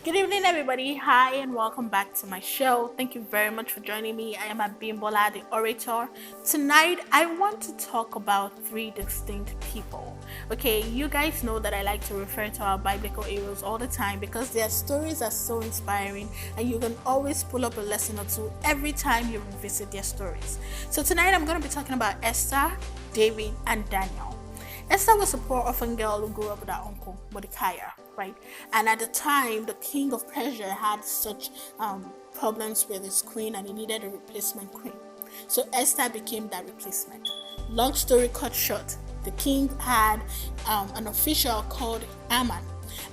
Good evening, everybody. Hi, and welcome back to my show. Thank you very much for joining me. I am Abimbola, the orator. Tonight, I want to talk about three distinct people. Okay, you guys know that I like to refer to our biblical heroes all the time because their stories are so inspiring, and you can always pull up a lesson or two every time you revisit their stories. So tonight, I'm going to be talking about Esther, David, and Daniel. Esther was a poor orphan girl who grew up with her uncle, Mordecai, right? And at the time, the king of Persia had such problems with his queen and he needed a replacement queen. So Esther became that replacement. Long story cut short, the king had an official called Aman.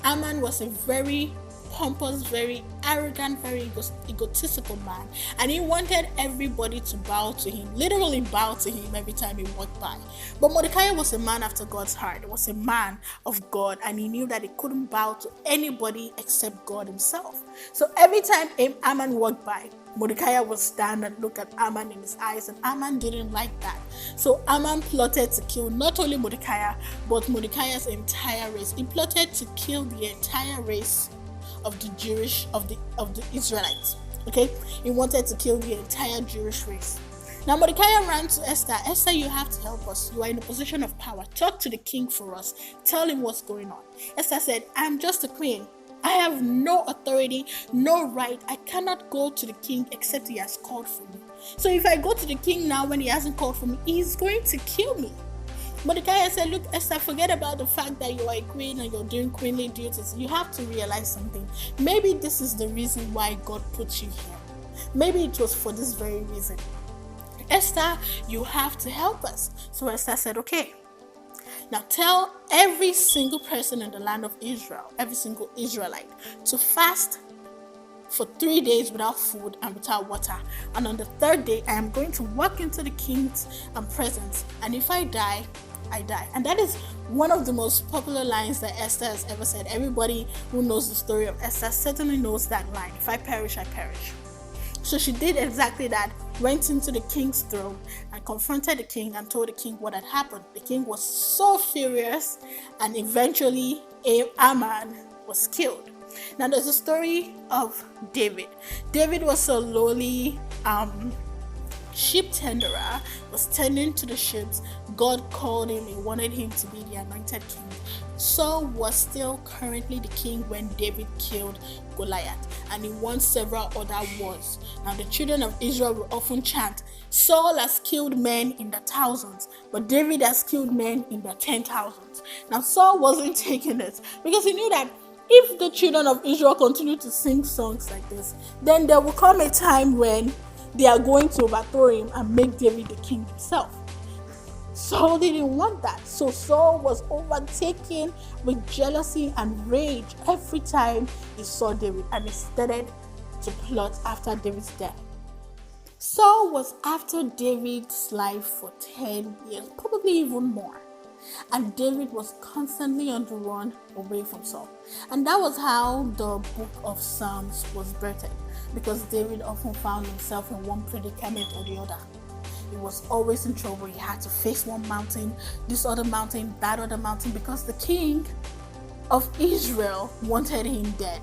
Aman was a very pompous, very arrogant, very egotistical man, and he wanted everybody to bow to him, literally bow to him every time he walked by. But Mordecai was a man after God's heart. He was a man of God, and he knew that he couldn't bow to anybody except God himself. So every time Aman walked by, Mordecai would stand and look at Aman in his eyes, and Aman didn't like that. So Aman plotted to kill not only Mordecai, but Mordecai's entire race. He plotted to kill the entire race of the Israelites. Okay, he wanted to kill the entire Jewish race. Now Mordecai ran to Esther. Esther, you have to help us. You are in a position of power. Talk to the king for us. Tell him what's going on. Esther said, I'm just a queen. I have no authority, no right. I cannot go to the king except he has called for me. So if I go to the king now when he hasn't called for me, he's going to kill me. Mordecai said, look, Esther, forget about the fact that you are a queen and you're doing queenly duties. You have to realize something. Maybe this is the reason why God put you here. Maybe it was for this very reason. Esther, you have to help us. So Esther said, okay. Now tell every single person in the land of Israel, every single Israelite, to fast for 3 days without food and without water. And on the third day, I am going to walk into the king's presence. And if I die, I die. And that is one of the most popular lines that Esther has ever said. Everybody who knows the story of Esther certainly knows that line. If I perish, I perish. So she did exactly that, went into the king's throne and confronted the king and told the king what had happened. The king was so furious, and eventually Aman was killed. Now there's a story of David. David was a lowly sheep tenderer, was tending to the sheep. God called him, he wanted him to be the anointed king. Saul was still currently the king when David killed Goliath, and he won several other wars. Now the children of Israel will often chant, Saul has killed men in the thousands, but David has killed men in the 10,000s. Now Saul wasn't taking it because he knew that if the children of Israel continue to sing songs like this, then there will come a time when they are going to overthrow him and make David the king himself. Saul didn't want that. So Saul was overtaken with jealousy and rage every time he saw David, and he started to plot after David's death. Saul was after David's life for 10 years, probably even more. And David was constantly on the run away from Saul. And that was how the book of Psalms was birthed, because David often found himself in one predicament or the other. He was always in trouble. He had to face one mountain, this other mountain, that other mountain, because the king of Israel wanted him dead.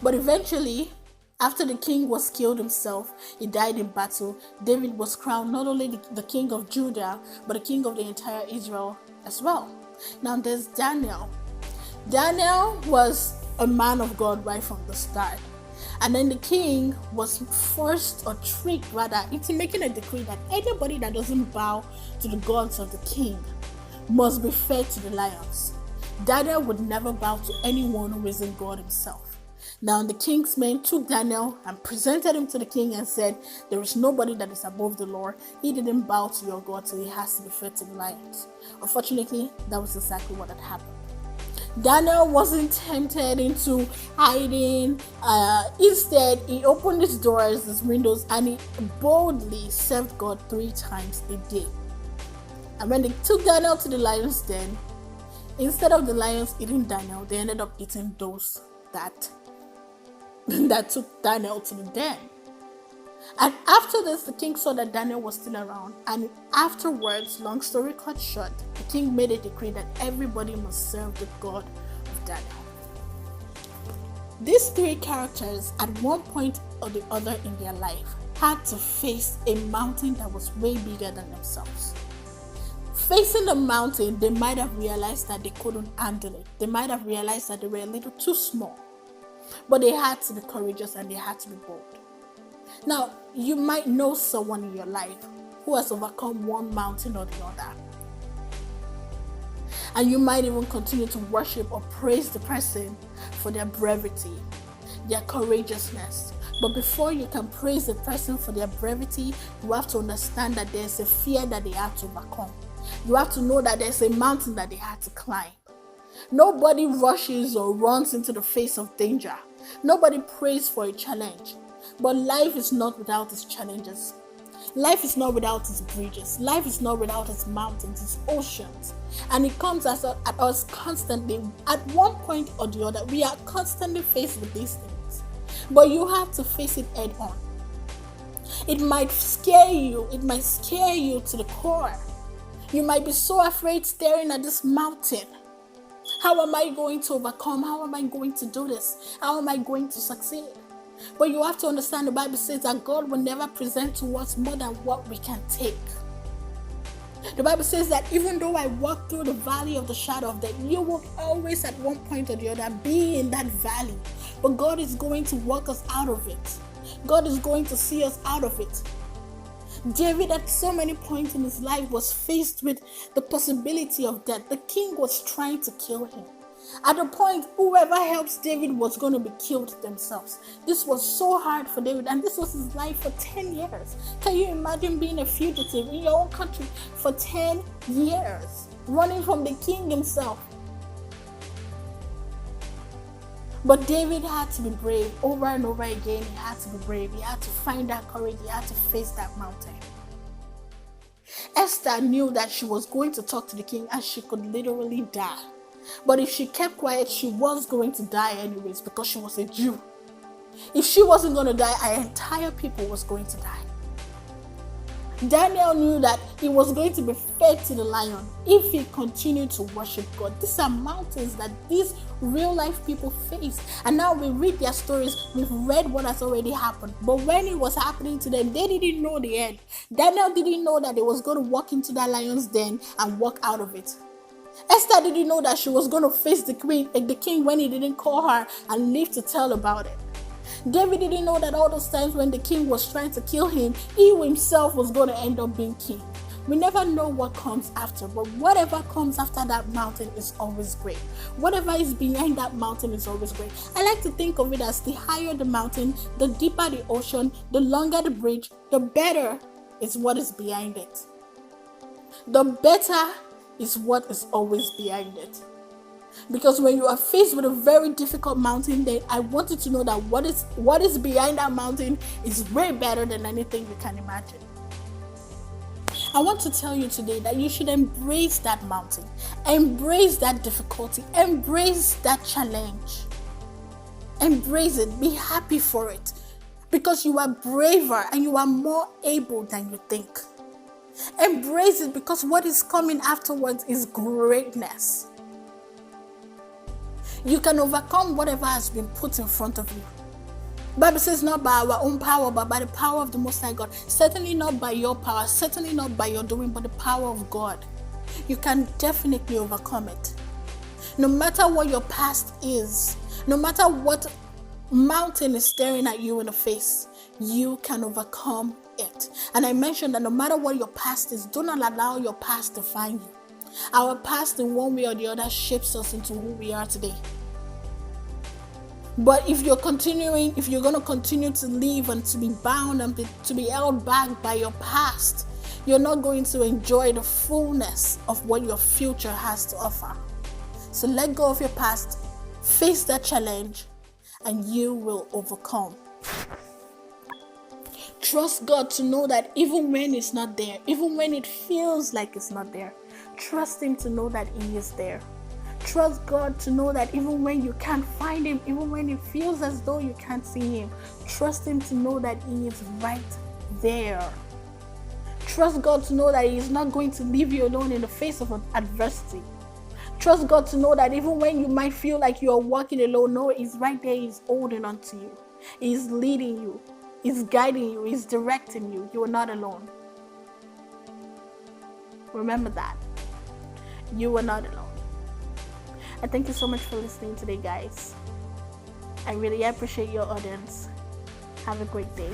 But eventually, after the king was killed himself, he died in battle, David was crowned not only the king of Judah, but the king of the entire Israel as well. Now there's Daniel. Daniel was a man of God right from the start. And then the king was forced or tricked rather into making a decree that anybody that doesn't bow to the gods of the king must be fed to the lions. Daniel would never bow to anyone who isn't God himself. Now the king's men took Daniel and presented him to the king and said, there is nobody that is above the Lord. He didn't bow to your God, so he has to be fed to the lions. Unfortunately, that was exactly what had happened. Daniel wasn't tempted into hiding. Instead, he opened his doors, his windows, and he boldly served God 3 times a day. And when they took Daniel to the lion's den, instead of the lions eating Daniel, they ended up eating those that took Daniel to the den. And after this, the king saw that Daniel was still around. And afterwards, long story cut short, the king made a decree that everybody must serve the God of Daniel. These three characters, at one point or the other in their life, had to face a mountain that was way bigger than themselves. Facing the mountain, they might have realized that they couldn't handle it. They might have realized that they were a little too small. But they had to be courageous and they had to be bold. Now, you might know someone in your life who has overcome one mountain or the other. And you might even continue to worship or praise the person for their brevity, their courageousness. But before you can praise the person for their brevity, you have to understand that there's a fear that they have to overcome. You have to know that there's a mountain that they had to climb. Nobody rushes or runs into the face of danger. Nobody prays for a challenge. But life is not without its challenges. Life is not without its bridges. Life is not without its mountains, its oceans. And it comes at us constantly. At one point or the other, we are constantly faced with these things. But you have to face it head on. It might scare you. It might scare you to the core. You might be so afraid staring at this mountain. How am I going to overcome? How am I going to do this? How am I going to succeed? But you have to understand, the Bible says that God will never present to us more than what we can take. The Bible says that even though I walk through the valley of the shadow of death, you will always at one point or the other be in that valley. But God is going to walk us out of it. God is going to see us out of it. David at so many points in his life was faced with the possibility of death. The king was trying to kill him. At a point, whoever helps David was going to be killed themselves. This was so hard for David, and this was his life for 10 years. Can you imagine being a fugitive in your own country for 10 years, running from the king himself? But David had to be brave over and over again. He had to be brave. He had to find that courage. He had to face that mountain. Esther knew that she was going to talk to the king and she could literally die. But if she kept quiet, she was going to die anyways because she was a Jew. If she wasn't going to die, our entire people was going to die. Daniel knew that he was going to be fed to the lion if he continued to worship God. These are mountains that these real life people face. And now we read their stories, we've read what has already happened. But when it was happening to them, they didn't know the end. Daniel didn't know that they was going to walk into that lion's den and walk out of it. Esther didn't know that she was going to face the king when he didn't call her and live to tell about it. David didn't know that all those times when the king was trying to kill him, he himself was going to end up being king. We never know what comes after, but whatever comes after that mountain is always great. Whatever is behind that mountain is always great. I like to think of it as the higher the mountain, the deeper the ocean, the longer the bridge, the better is what is behind it. The better is what is always behind it. Because when you are faced with a very difficult mountain, then I want you to know that what is behind that mountain is way better than anything you can imagine. I want to tell you today that you should embrace that mountain, embrace that difficulty, embrace that challenge. Embrace it, be happy for it, because you are braver and you are more able than you think. Embrace it because what is coming afterwards is greatness. You can overcome whatever has been put in front of you. The Bible says not by our own power, but by the power of the Most High God. Certainly not by your power, certainly not by your doing, but the power of God. You can definitely overcome it. No matter what your past is, no matter what mountain is staring at you in the face, you can overcome it. And I mentioned that no matter what your past is, do not allow your past to define you. Our past in one way or the other shapes us into who we are today. But if you're going to continue to live and to be bound and to be held back by your past, you're not going to enjoy the fullness of what your future has to offer. So let go of your past, face that challenge, and you will overcome. Trust God to know that even when it's not there, even when it feels like it's not there, trust Him to know that He is there. Trust God to know that even when you can't find Him, even when it feels as though you can't see Him, trust Him to know that He is right there. Trust God to know that He is not going to leave you alone in the face of adversity. Trust God to know that even when you might feel like you're walking alone, no, He's right there. He's holding on to you. He's leading you. He's guiding you. He's directing you. You are not alone. Remember that. You are not alone. And thank you so much for listening today, guys. I really appreciate your audience. Have a great day.